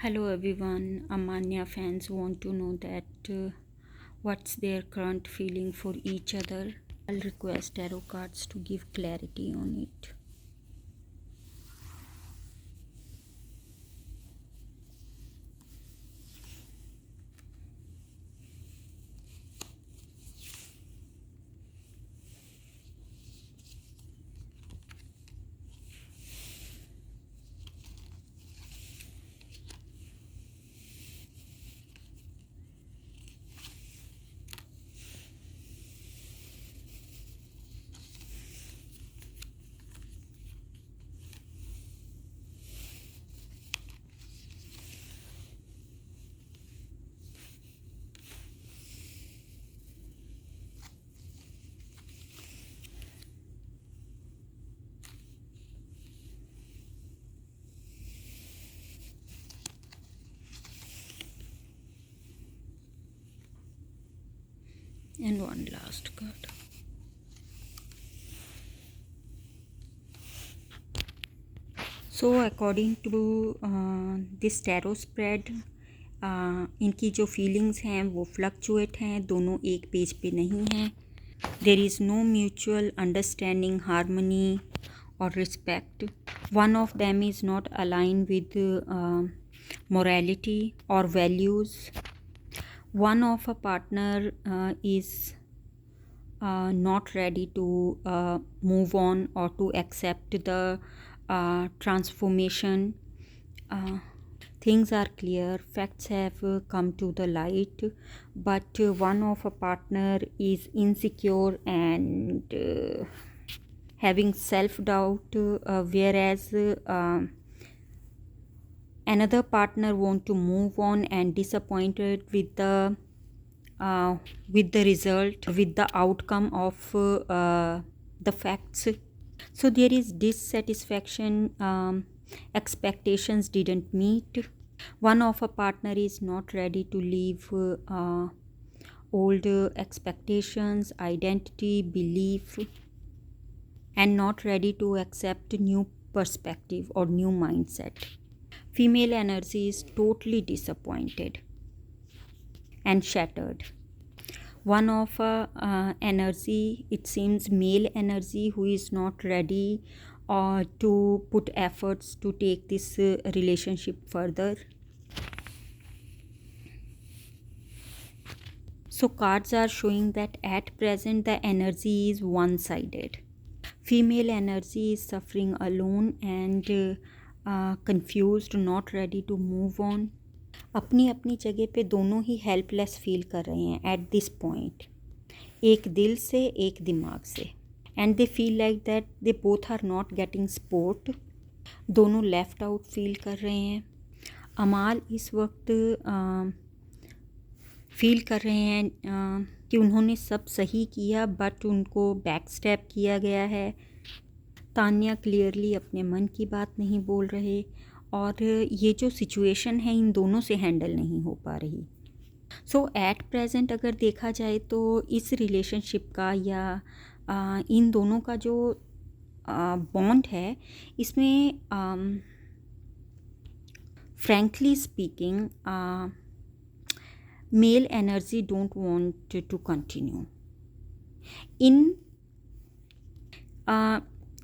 Hello everyone, Amanya fans want to know that what's their current feeling for each other. I'll request tarot cards to give clarity on it. And one last card. So according to this tarot spread, इनकी जो feelings हैं वो fluctuate हैं, दोनों एक page पे नहीं हैं. There is no mutual understanding, harmony or respect. One of them is not aligned with morality or values. One of a partner is not ready to move on or to accept the transformation. Things are clear, facts have come to the light, but one of a partner is insecure and having self-doubt, whereas another partner want to move on and disappointed with the result, with the outcome of the facts. So there is dissatisfaction, expectations didn't meet. One of a partner is not ready to leave old expectations, identity, belief, and not ready to accept new perspective or new mindset. Female energy is totally disappointed and shattered. One of energy, it seems male energy, who is not ready to put efforts to take this relationship further. So cards are showing that at present the energy is one-sided. Female energy is suffering alone and confused, not ready to move on. अपनी अपनी जगह पे दोनों ही helpless feel कर रहे हैं at this point, एक दिल से एक दिमाग से. And they feel like that they both are not getting support. दोनों लेफ्ट आउट फील कर रहे हैं. अमाल इस वक्त फील कर रहे हैं कि उन्होंने सब सही किया बट उनको बैक स्टेप किया गया है. तान्या क्लियरली अपने मन की बात नहीं बोल रहे और ये जो सिचुएशन है इन दोनों से हैंडल नहीं हो पा रही. सो एट प्रेजेंट अगर देखा जाए तो इस रिलेशनशिप का या इन दोनों का जो बॉन्ड है इसमें frankly speaking male energy don't want to continue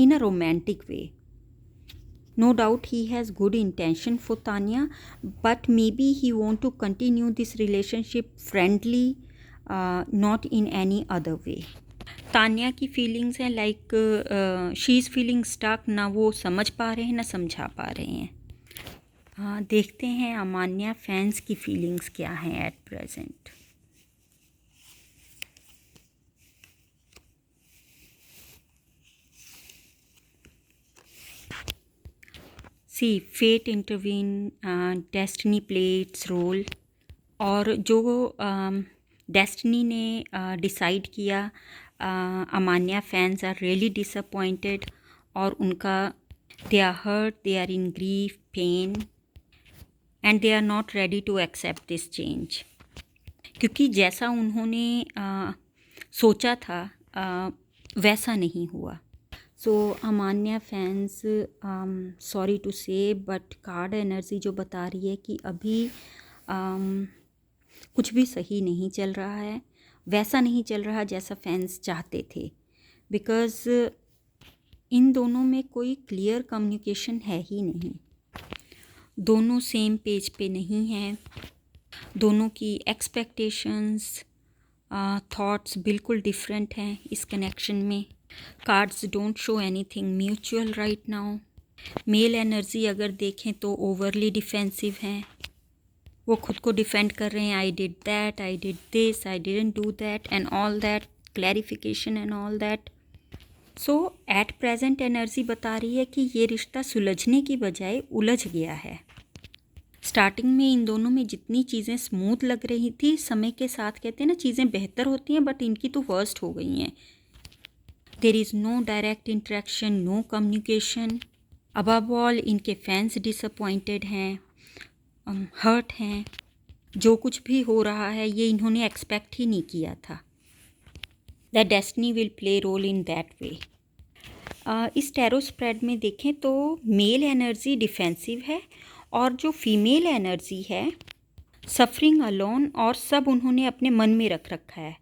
in a romantic way. No doubt he has good intention for Tanya, but maybe he want to continue this relationship friendly, not in any other way. Tanya की feelings हैं like she is feeling stuck, ना वो समझ पा रहे हैं ना समझा पा रहे हैं. देखते हैं अमान्या फैंस की फीलिंग्स क्या हैं at present. See fate intervene, destiny play its role. और जो डेस्टिनी ने डिसाइड किया, Amanya fans are really disappointed और उनका they are hurt, they are in grief, pain and they are not ready to accept this change. क्योंकि जैसा उन्होंने सोचा था वैसा नहीं हुआ. So Amanya fans, sorry to say but card energy जो बता रही है कि अभी कुछ भी सही नहीं चल रहा है, वैसा नहीं चल रहा जैसा फैंस चाहते थे, बिकॉज़ इन दोनों में कोई क्लियर कम्युनिकेशन है ही नहीं। दोनों सेम पेज पे नहीं हैं, दोनों की एक्सपेक्टेशंस, थॉट्स बिल्कुल डिफरेंट हैं इस कनेक्शन में। Cards don't show anything mutual right now. Mail energy अगर देखें तो ओवरली डिफेंसिव हैं, वो खुद को डिफेंड कर रहे हैं, I did that, I did this, I didn't do that and all that, clarification and all that. So at present energy बता रही है कि ये रिश्ता सुलझने की बजाय उलझ गया है। स्टार्टिंग में इन दोनों में जितनी चीज़ें स्मूथ लग रही थी, समय के साथ कहते हैं ना चीज़ें बेहतर होती हैं, बट इनकी तो वर्स्ट हो गई हैं। There is no direct interaction, no communication. Above all इनके फैंस डिसअपॉइंटेड हैं, हर्ट हैं। जो कुछ भी हो रहा है ये इन्होंने एक्सपेक्ट ही नहीं किया था। That destiny will play role in that way. इस टैरो स्प्रेड में देखें तो मेल एनर्जी डिफेंसिव है और जो फीमेल एनर्जी है सफरिंग अलोन, और सब उन्होंने अपने मन में रख रखा है।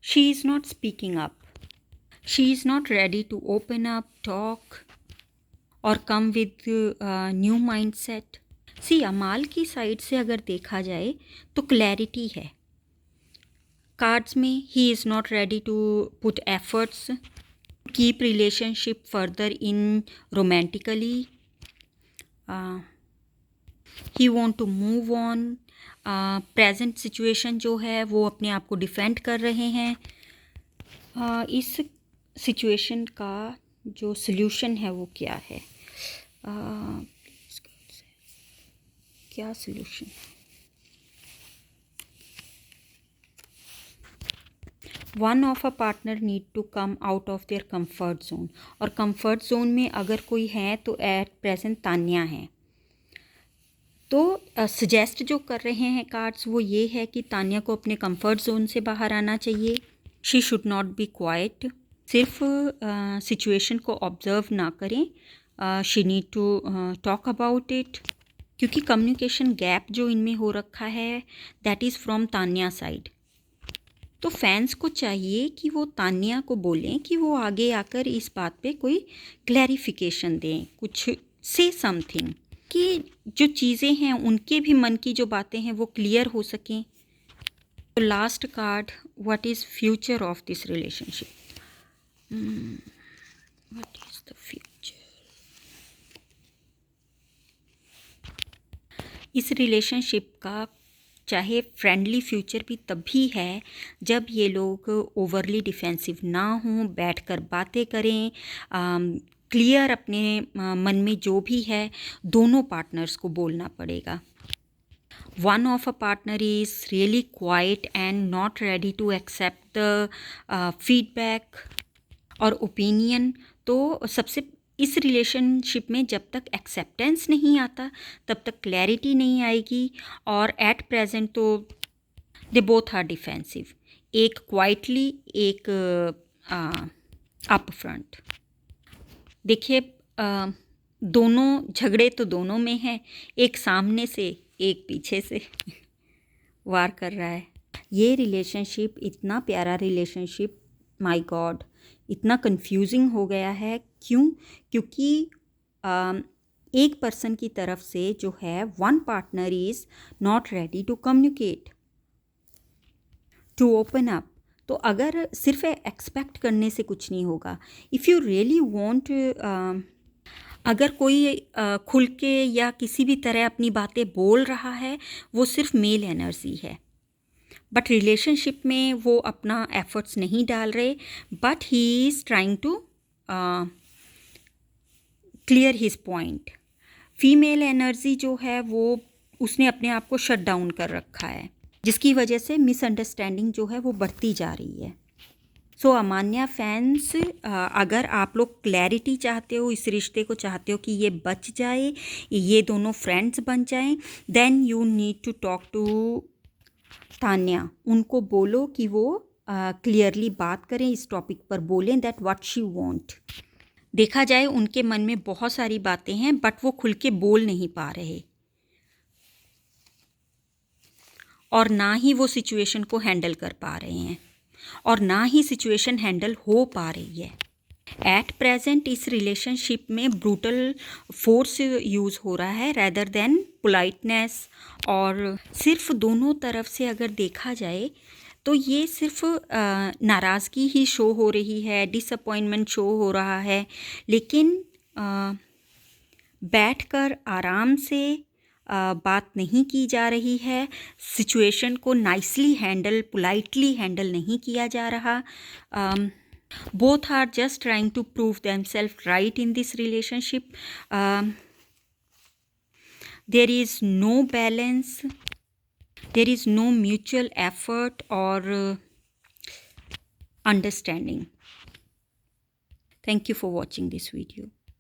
She is not speaking up, she is not ready to open up, talk और come with new mind set. See Amal की साइड से अगर देखा जाए तो क्लैरिटी है कार्ड्स में। He is not ready to put efforts, keep relationship further in romantically, he want to move on. Present situation जो है वो अपने आप को डिफेंड कर रहे हैं। इस सिचुएशन का जो सल्यूशन है वो क्या है, क्या solution? One of a partner need to come out of their comfort zone, और कंफर्ट जोन में अगर कोई है तो एट प्रेजेंट तान्या है। तो सजेस्ट जो कर रहे हैं कार्ड्स वो ये है कि तान्या को अपने कंफर्ट जोन से बाहर आना चाहिए। She should not be quiet, सिर्फ सिचुएशन को ऑब्जर्व ना करें, she need to talk about it, क्योंकि कम्युनिकेशन गैप जो इनमें हो रखा है that is from Tanya side. तो फैंस को चाहिए कि वो तान्या को बोलें कि वो आगे आकर इस बात पे कोई क्लैरिफिकेशन दें, कुछ से समथिंग, कि जो चीज़ें हैं उनके भी मन की जो बातें हैं वो क्लियर हो सकें। तो last card, what is future of this relationship? What is the future? इस रिलेशनशिप का चाहे फ्रेंडली फ्यूचर भी तभी है जब ये लोग ओवरली डिफेंसिव ना हों, बैठकर बातें करें, क्लियर अपने मन में जो भी है दोनों पार्टनर्स को बोलना पड़ेगा। One of a partner is really quiet and not ready to accept the feedback और ओपिनियन। तो सबसे इस रिलेशनशिप में जब तक एक्सेप्टेंस नहीं आता तब तक क्लैरिटी नहीं आएगी, और एट प्रेजेंट तो दे बोथ आर डिफेंसिव, एक क्वाइटली, एक अप फ्रंट। देखिए दोनों झगड़े तो दोनों में हैं, एक सामने से एक पीछे से वार कर रहा है। ये रिलेशनशिप इतना प्यारा रिलेशनशिप, माय गॉड, इतना कंफ्यूजिंग हो गया है। क्यों? क्योंकि एक पर्सन की तरफ से जो है one partner is not ready to communicate, to open up. तो अगर सिर्फ एक्सपेक्ट करने से कुछ नहीं होगा। इफ़ यू रियली वांट, अगर कोई खुल के या किसी भी तरह अपनी बातें बोल रहा है वो सिर्फ मेल एनर्जी है, बट रिलेशनशिप में वो अपना एफर्ट्स नहीं डाल रहे, but he is trying to clear his point. Female energy जो है वो उसने अपने आप को शट डाउन कर रखा है, जिसकी वजह से मिसअंडरस्टैंडिंग जो है वो बढ़ती जा रही है। सो अमान्या फैंस, अगर आप लोग क्लैरिटी चाहते हो, इस रिश्ते को चाहते हो कि ये बच जाए, ये दोनों फ्रेंड्स बन जाएं, then you need to talk to Tanya. उनको बोलो कि वो क्लियरली बात करें, इस टॉपिक पर बोलें दैट व्हाट शी वांट। देखा जाए उनके मन में बहुत सारी बातें हैं बट वो खुल के बोल नहीं पा रहे और ना ही वो सिचुएशन को हैंडल कर पा रहे हैं और ना ही सिचुएशन हैंडल हो पा रही है। एट प्रेजेंट इस रिलेशनशिप में ब्रूटल फोर्स यूज़ हो रहा है रेदर देन पोलाइटनेस, और सिर्फ दोनों तरफ से अगर देखा जाए तो ये सिर्फ नाराज़गी ही शो हो रही है, डिसअपॉइंटमेंट शो हो रहा है, लेकिन बैठकर आराम से बात नहीं की जा रही है, सिचुएशन को नाइसली हैंडल, पोलाइटली हैंडल नहीं किया जा रहा। Both are just trying to prove themselves right in this relationship. There is no balance, there is no mutual effort or understanding. Thank you for watching this video.